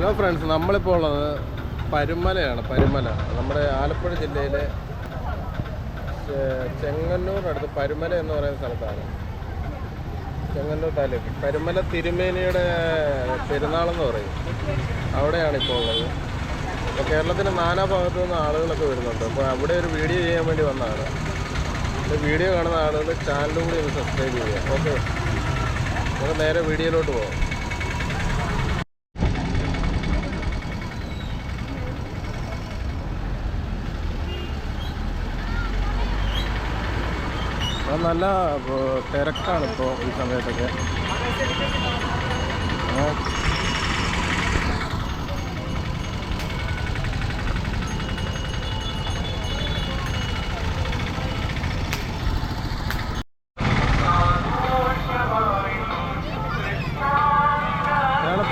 Hello friends, നമ്മളിപ്പോൾ ഉള്ളത് പരുമലയാണ്. പരുമല നമ്മുടെ ആലപ്പുഴ ജില്ലയിലെ ചെങ്ങന്നൂരിനടുത്ത് പരുമല എന്ന് പറയുന്ന സ്ഥലത്താണ്. ചെങ്ങന്നൂർ താലൂക്ക് പരുമല തിരുമേനിയുടെ പെരുന്നാളെന്ന് പറയും. അവിടെയാണ് ഇപ്പോൾ ഉള്ളത്. അപ്പോൾ കേരളത്തിൻ്റെ നാനാഭാഗത്തു നിന്ന് ആളുകളൊക്കെ വരുന്നുണ്ട്. അപ്പോൾ അവിടെ ഒരു വീഡിയോ ചെയ്യാൻ വേണ്ടി വന്നതാണ്. വീഡിയോ കാണുന്ന ആളുകൾ ചാനലും കൂടി ഒന്ന് സബ്സ്ക്രൈബ് ചെയ്യുക. ഓക്കെ, നമുക്ക് നേരെ വീഡിയോയിലോട്ട് പോകാം. നല്ല തിരക്കാണ് ഇപ്പോൾ ഈ സമയത്തൊക്കെ.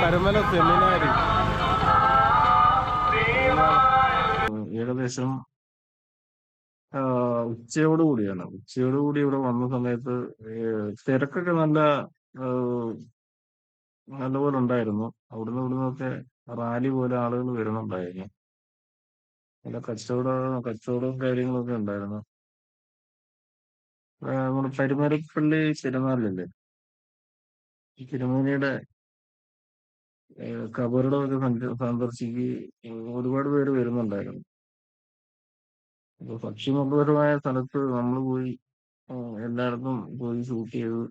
പരുമല സെമിനാരി ഏകദേശം ഉച്ചയോടുകൂടി ഇവിടെ വന്ന സമയത്ത് തിരക്കൊക്കെ നല്ലപോലെ ഉണ്ടായിരുന്നു. ഇവിടുന്നൊക്കെ റാലി പോലെ ആളുകൾ വരുന്നുണ്ടായിരുന്നു. നല്ല കച്ചവടവും കാര്യങ്ങളൊക്കെ ഉണ്ടായിരുന്നു. നമ്മുടെ പരുമലപ്പള്ളി തിരുനാളിലല്ലേ, ഈ തിരുമേനിയുടെ കബറിടമൊക്കെ സന്ദർശിക്കുകയും ഒരുപാട് പേര് വരുന്നുണ്ടായിരുന്നു. അപ്പൊ ഭക്ഷ്യമതപരമായ സ്ഥലത്ത് നമ്മൾ പോയി എല്ലായിടത്തും പോയി ഷൂട്ട് ചെയ്ത്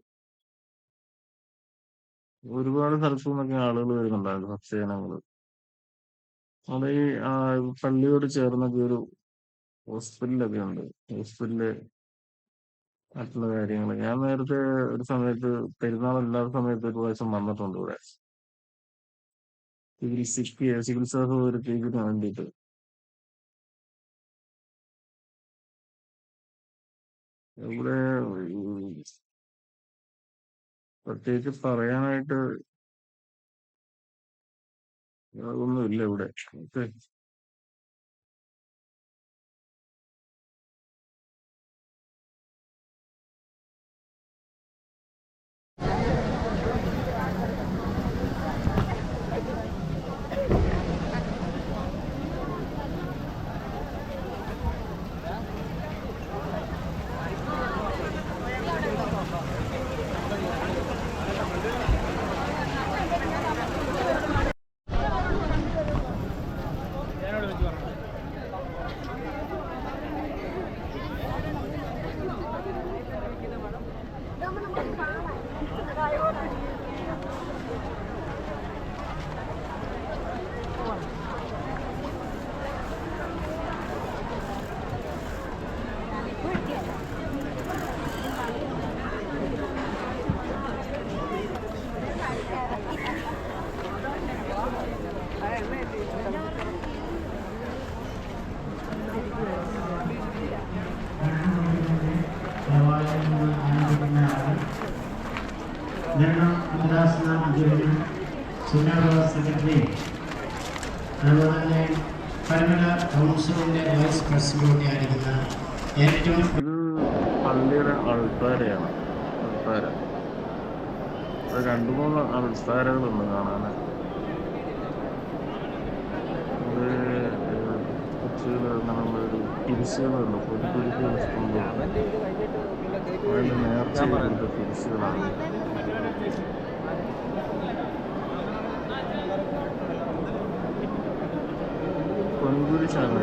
ഒരുപാട് സ്ഥലത്തു നിന്നൊക്കെ ആളുകൾ വരുന്നുണ്ടായിരുന്നു. ഭക്ഷ്യജനങ്ങൾ അവിടെ ഈ പള്ളിയോട് ചേർന്നൊക്കെ ഒരു ഹോസ്പിറ്റലൊക്കെ ഉണ്ട്. ഹോസ്പിറ്റല് മറ്റുള്ള കാര്യങ്ങൾ ഞാൻ നേരത്തെ ഒരു സമയത്ത് പെരുന്നാളല്ലാത്ത സമയത്ത് ഒരു പ്രാവശ്യം വന്നിട്ടുണ്ട് ഇവിടെ ചികിത്സാ സൗകര്യത്തിന് വേണ്ടിയിട്ട്. ഇവിടെ പ്രത്യേകിച്ച് പറയാനായിട്ട് ഒന്നുമില്ല ഇവിടെ. ഓക്കെ, സെക്രട്ടറി അതുപോലെ തന്നെ പരുമല കൗൺസിലിന്റെ വൈസ് പ്രസിഡന്റ് ആയിരിക്കുന്ന ഏറ്റവും പള്ളിയുടെ അൾത്താരയാണ്. രണ്ടു മൂന്ന് അൾത്താരകളുണ്ട് കാണാൻ. അത് അങ്ങനെയുള്ളൊരു തിരിച്ചുകളുണ്ട്. പൊതുപൊലിക്ക് അതിൻ്റെ നേർച്ച ചെയ്തിട്ട് തിരിച്ചുകളാണ്. പൊൻകുരിശാണ്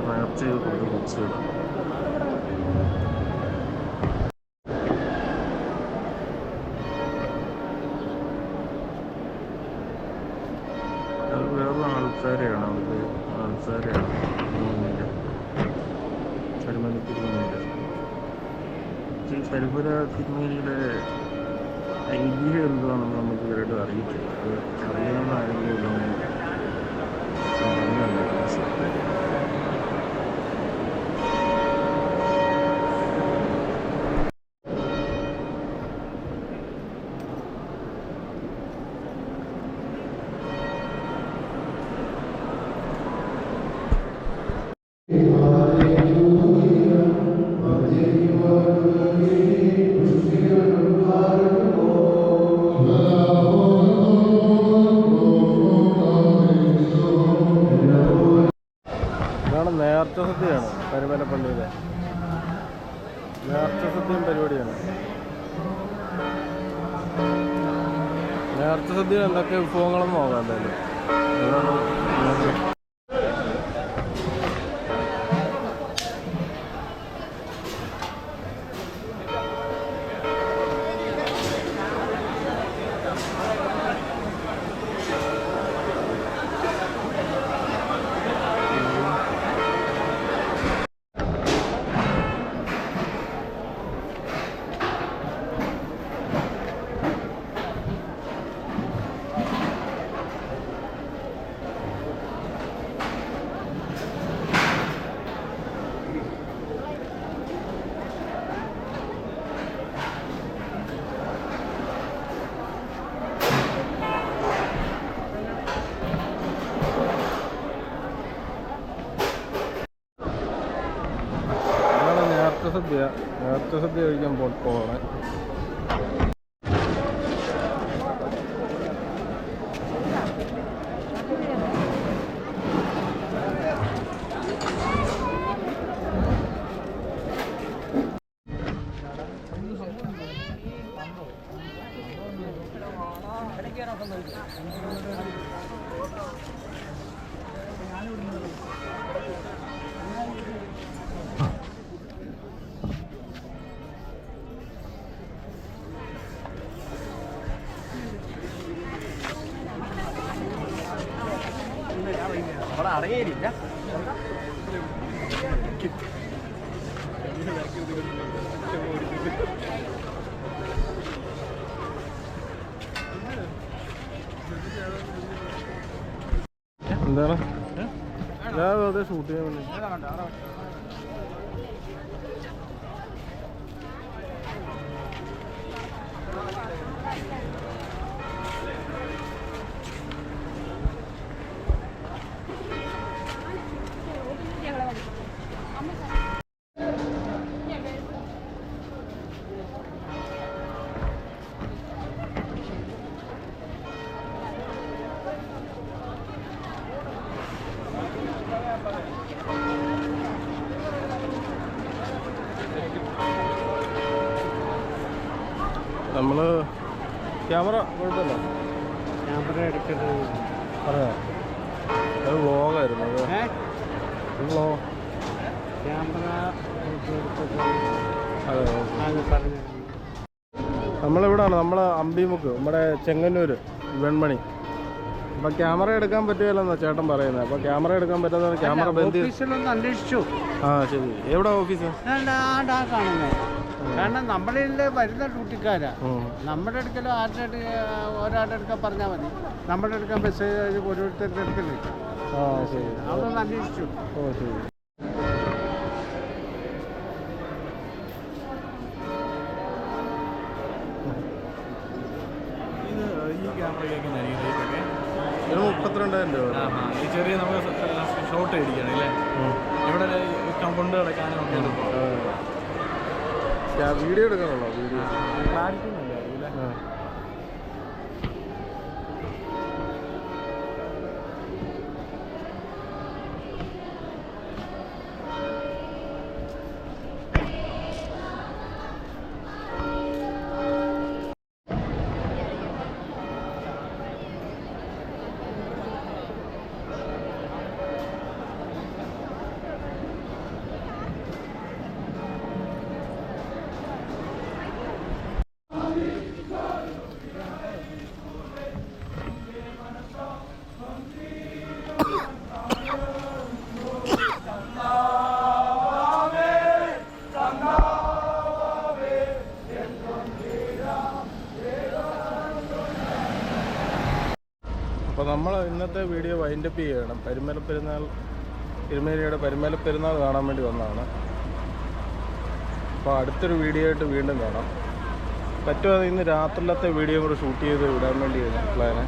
നേർച്ച ചെയ്ത് കൊടുത്ത തിരിച്ചുകളാണ്. അത് വേറെ ആൾക്കാരെയാണ് പരുമല തിരുമേനിയുടെ തിരുമേനിയുടെ ഐതിഹ്യം എന്താണെന്ന് നമുക്ക് ഇവരോട് അറിയിച്ചില്ല. അത് അറിയാവുന്ന ആരെങ്കിലും ഉണ്ടെങ്കിൽ സദ്യയാണ് പരുമല പള്ളിയിലെ നേർച്ച സദ്യയും പരിപാടിയാണ്. നേർച്ച സദ്യ എന്തൊക്കെ വിഭവങ്ങളെന്ന് നോക്കാം എന്തായാലും. നേർച്ച സദ്യ കഴിക്കാൻ പോകണേ. അടങ്ങിയില്ല. എന്താണ് ഞാൻ വെറുതെ ഷൂട്ട് ചെയ്യാൻ വേണ്ടി. നമ്മൾ ക്യാമറ കുഴപ്പമില്ല, ക്യാമറ എടുക്കുന്നത് പറയാം. അത് വ്ളോഗായിരുന്നു. ക്യാമറ അതെ പറഞ്ഞു. നമ്മളിവിടാണ്, നമ്മൾ അമ്പിമുക്ക്, നമ്മുടെ ചെങ്ങന്നൂർ വെൺമണി. അപ്പം ക്യാമറ എടുക്കാൻ പറ്റുകയില്ലെന്നാ ചേട്ടൻ പറയുന്നത്. അപ്പം ക്യാമറ എടുക്കാൻ പറ്റാത്ത ക്യാമറ ബന്ധി അന്വേഷിച്ചു. ആ ശരി. എവിടെ ഓഫീസ്? കാണുന്നത്. കാരണം നമ്മളിൽ വരുന്ന ഡ്യൂട്ടിക്കാരാ. നമ്മുടെ അടുക്കലോ ആരുടെ ഒരാളുടെ അടുക്കാൻ പറഞ്ഞാൽ മതി. നമ്മുടെ അടുക്കാൻ മെസ്സേജ് ഓരോരുത്തരുടെ അടുക്കലേ. ആ ശരി. അതൊന്ന് അന്വേഷിച്ചു. ഓ ശരി. ഈ ക്യാമറയ്ക്ക് 32,000 രൂപ. ഈ ചെറിയ നമുക്ക് ഷോട്ട് അടിക്കണം അല്ലേ? ഇവിടെ കൊണ്ട് കിടക്കാനും വീഡിയോ എടുക്കാനുള്ളോ? വീഡിയോ ക്ലാരിറ്റി ഒന്നുമില്ല. അപ്പോൾ നമ്മൾ ഇന്നത്തെ വീഡിയോ വൈൻഡപ്പ് ചെയ്യണം. തിരുമേനിയുടെ പരുമല പെരുന്നാൾ കാണാൻ വേണ്ടി വന്നതാണ്. അപ്പോൾ അടുത്തൊരു വീഡിയോ ആയിട്ട് വീണ്ടും കാണാം. പറ്റുമോ ഇന്ന് രാത്രിയിലത്തെ വീഡിയോ കൂടെ ഷൂട്ട് ചെയ്ത് വിടാൻ വേണ്ടിയാണ് പ്ലാന്.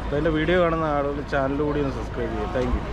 അപ്പോൾ എൻ്റെ വീഡിയോ കാണുന്ന ആളുകൾ ചാനൽ കൂടി ഒന്ന് സബ്സ്ക്രൈബ് ചെയ്യുക. Thank you.